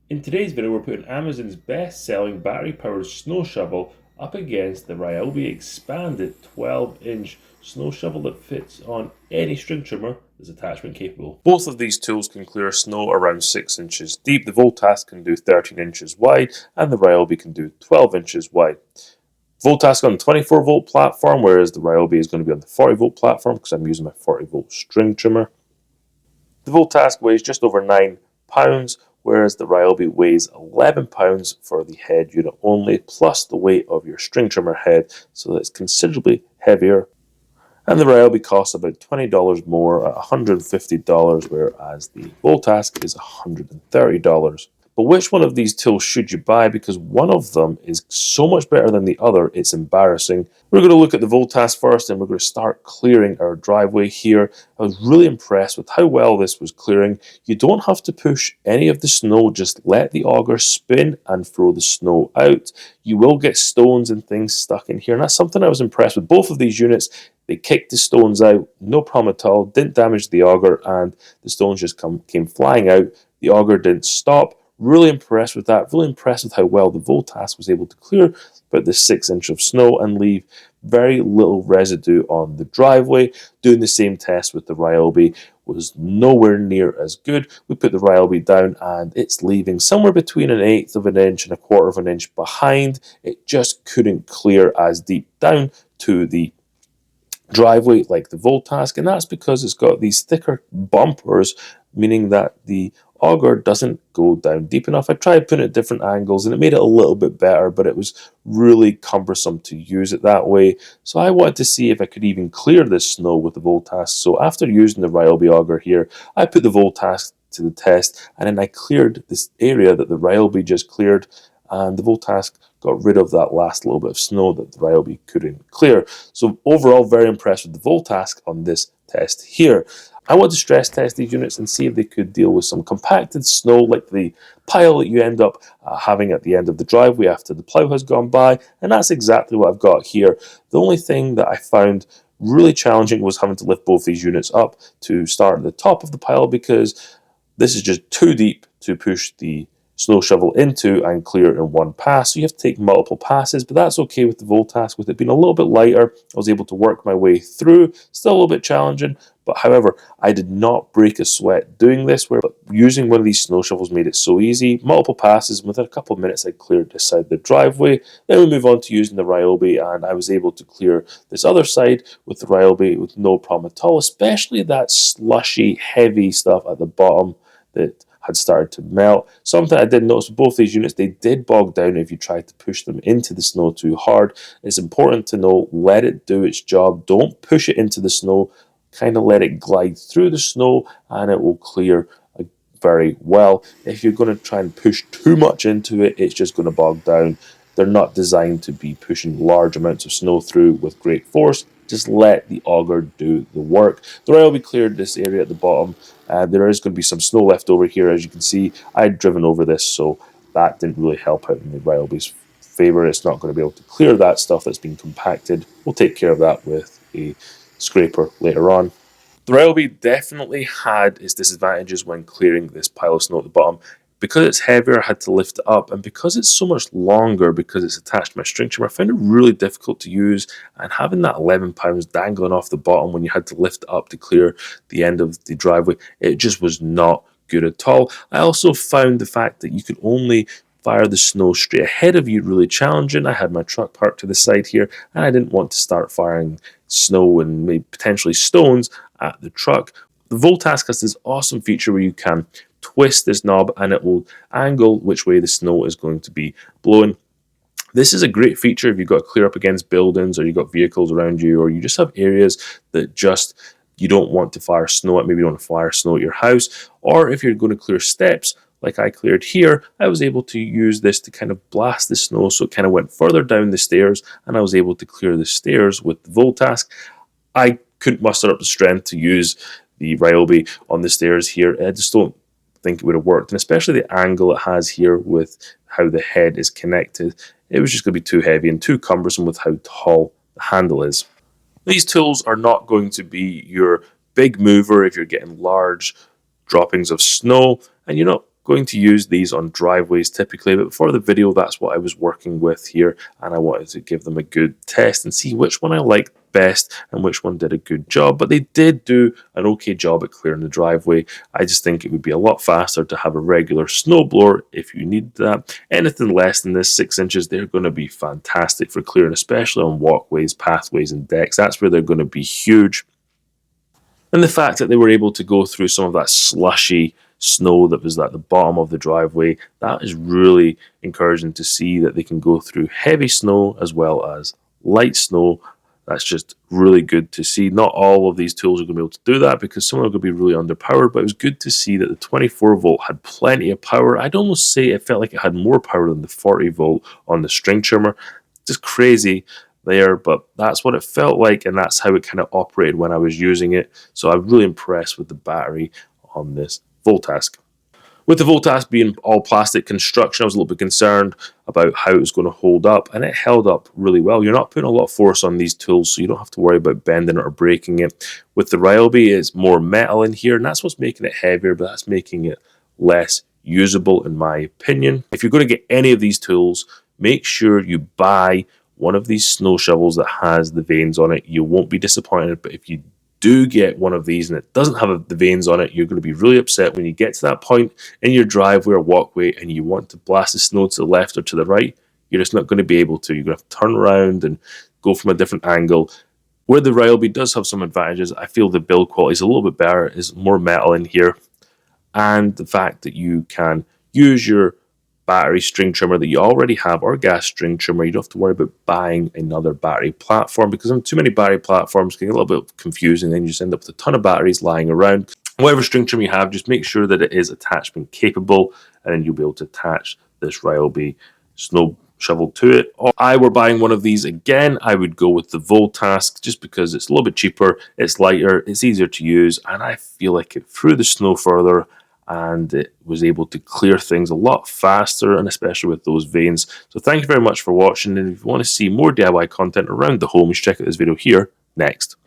In today's video, we're putting Amazon's best-selling battery-powered snow shovel up against the Ryobi Expand-It 12-inch snow shovel that fits on any string trimmer that's attachment capable. Both of these tools can clear snow around 6 inches deep. The Voltask can do 13 inches wide and the Ryobi can do 12 inches wide. Voltask on the 24 volt platform, whereas the Ryobi is going to be on the 40 volt platform because I'm using my 40 volt string trimmer. The Voltask weighs just over 9 pounds, whereas the Ryobi weighs 11 pounds for the head unit only, plus the weight of your string trimmer head, so that's considerably heavier. And the Ryobi costs about $20 more at $150, whereas the Voltask is $130. But which one of these tools should you buy? Because one of them is so much better than the other, it's embarrassing. We're going to look at the Voltask first, and we're going to start clearing our driveway here. I was really impressed with how well this was clearing. You don't have to push any of the snow, just let the auger spin and throw the snow out. You will get stones and things stuck in here, and that's something I was impressed with. Both of these units, they kicked the stones out, no problem at all, didn't damage the auger, and the stones just came flying out. The auger didn't stop. Really impressed with that. Really impressed with how well the Voltask was able to clear about the 6 inch of snow and leave very little residue on the driveway. Doing the same test with the Ryobi was nowhere near as good. We put the Ryobi down and it's leaving somewhere between 1/8 of an inch and 1/4 of an inch behind. It just couldn't clear as deep down to the driveway like the Voltask, and that's because it's got these thicker bumpers, meaning that the auger doesn't go down deep enough. I tried putting it at different angles and it made it a little bit better, but it was really cumbersome to use it that way. So I wanted to see if I could even clear this snow with the Voltask. So after using the Ryobi auger here, I put the Voltask to the test, and then I cleared this area that the Ryobi just cleared, and the Voltask got rid of that last little bit of snow that the Ryobi couldn't clear. So overall, very impressed with the Voltask on this test here. I want to stress test these units and see if they could deal with some compacted snow like the pile that you end up having at the end of the driveway after the plow has gone by, and that's exactly what I've got here. The only thing that I found really challenging was having to lift both these units up to start at the top of the pile, because this is just too deep to push the snow shovel into and clear it in one pass. So you have to take multiple passes, but that's okay with the Voltask. With it being a little bit lighter, I was able to work my way through. Still a little bit challenging, but however, I did not break a sweat doing this, but using one of these snow shovels made it so easy. Multiple passes, and within a couple of minutes I cleared this side of the driveway. Then we move on to using the Ryobi, and I was able to clear this other side with the Ryobi with no problem at all, especially that slushy, heavy stuff at the bottom that had started to melt. Something I did notice with both these units, they did bog down if you tried to push them into the snow too hard. It's important to know, let it do its job. Don't push it into the snow. Kind of let it glide through the snow and it will clear very well. If you're going to try and push too much into it, it's just going to bog down. They're not designed to be pushing large amounts of snow through with great force. Just let the auger do the work. The Ryobi cleared this area at the bottom. There is going to be some snow left over here, as you can see. I'd driven over this, so that didn't really help out in the Ryobi's favor. It's not going to be able to clear that stuff that's been compacted. We'll take care of that with a scraper later on. The Ryobi definitely had its disadvantages when clearing this pile of snow at the bottom. Because it's heavier, I had to lift it up, and because it's so much longer, because it's attached to my string trimmer, I found it really difficult to use, and having that 11 pounds dangling off the bottom when you had to lift it up to clear the end of the driveway, it just was not good at all. I also found the fact that you could only fire the snow straight ahead of you really challenging. I had my truck parked to the side here, and I didn't want to start firing snow and maybe potentially stones at the truck. The Voltask has this awesome feature where you can twist this knob and it will angle which way the snow is going to be blowing. This is a great feature if you've got to clear up against buildings, or you've got vehicles around you, or you just have areas that just you don't want to fire snow at. Maybe you don't want to fire snow at your house, or if you're going to clear steps like I cleared here, I was able to use this to kind of blast the snow, so it kind of went further down the stairs, and I was able to clear the stairs with the Voltask. I couldn't muster up the strength to use the Ryobi on the stairs here. I just don't think it would have worked, and especially the angle it has here with how the head is connected, it was just going to be too heavy and too cumbersome with how tall the handle is. These tools are not going to be your big mover if you're getting large droppings of snow and you're not going to use these on driveways typically, but for the video that's what I was working with here, and I wanted to give them a good test and see which one I liked best and which one did a good job. But they did do an okay job at clearing the driveway. I just think it would be a lot faster to have a regular snowblower if you need that. Anything less than this 6 inches, they're going to be fantastic for clearing, especially on walkways, pathways and decks. That's where they're going to be huge. And the fact that they were able to go through some of that slushy snow that was at the bottom of the driveway, that is really encouraging to see that they can go through heavy snow as well as light snow. That's just really good to see. Not all of these tools are going to be able to do that because some are going to be really underpowered, but it was good to see that the 24 volt had plenty of power. I'd almost say it felt like it had more power than the 40 volt on the string trimmer. Just crazy there, but that's what it felt like, and that's how it kind of operated when I was using it. So I'm really impressed with the battery on this Voltask. With the Voltask being all plastic construction, I was a little bit concerned about how it was going to hold up, and it held up really well. You're not putting a lot of force on these tools, so you don't have to worry about bending it or breaking it. With the Ryobi, it's more metal in here, and that's what's making it heavier, but that's making it less usable in my opinion. If you're going to get any of these tools, make sure you buy one of these snow shovels that has the vanes on it. You won't be disappointed, but if you do get one of these and it doesn't have the vanes on it, you're going to be really upset when you get to that point in your driveway or walkway and you want to blast the snow to the left or to the right. You're just not going to be able to. You're going to have to turn around and go from a different angle. Where the Ryobi does have some advantages, I feel the build quality is a little bit better. There's more metal in here, and the fact that you can use your battery string trimmer that you already have or gas string trimmer. You don't have to worry about buying another battery platform because too many battery platforms can get a little bit confusing. Then you just end up with a ton of batteries lying around. Whatever string trim you have, just make sure that it is attachment capable, and then you'll be able to attach this Ryobi snow shovel to it. If I were buying one of these again, I would go with the Voltask just because it's a little bit cheaper, it's lighter, it's easier to use, and I feel like it threw the snow further and it was able to clear things a lot faster, and especially with those vanes. So thank you very much for watching, and if you want to see more DIY content around the home, you should check out this video here next.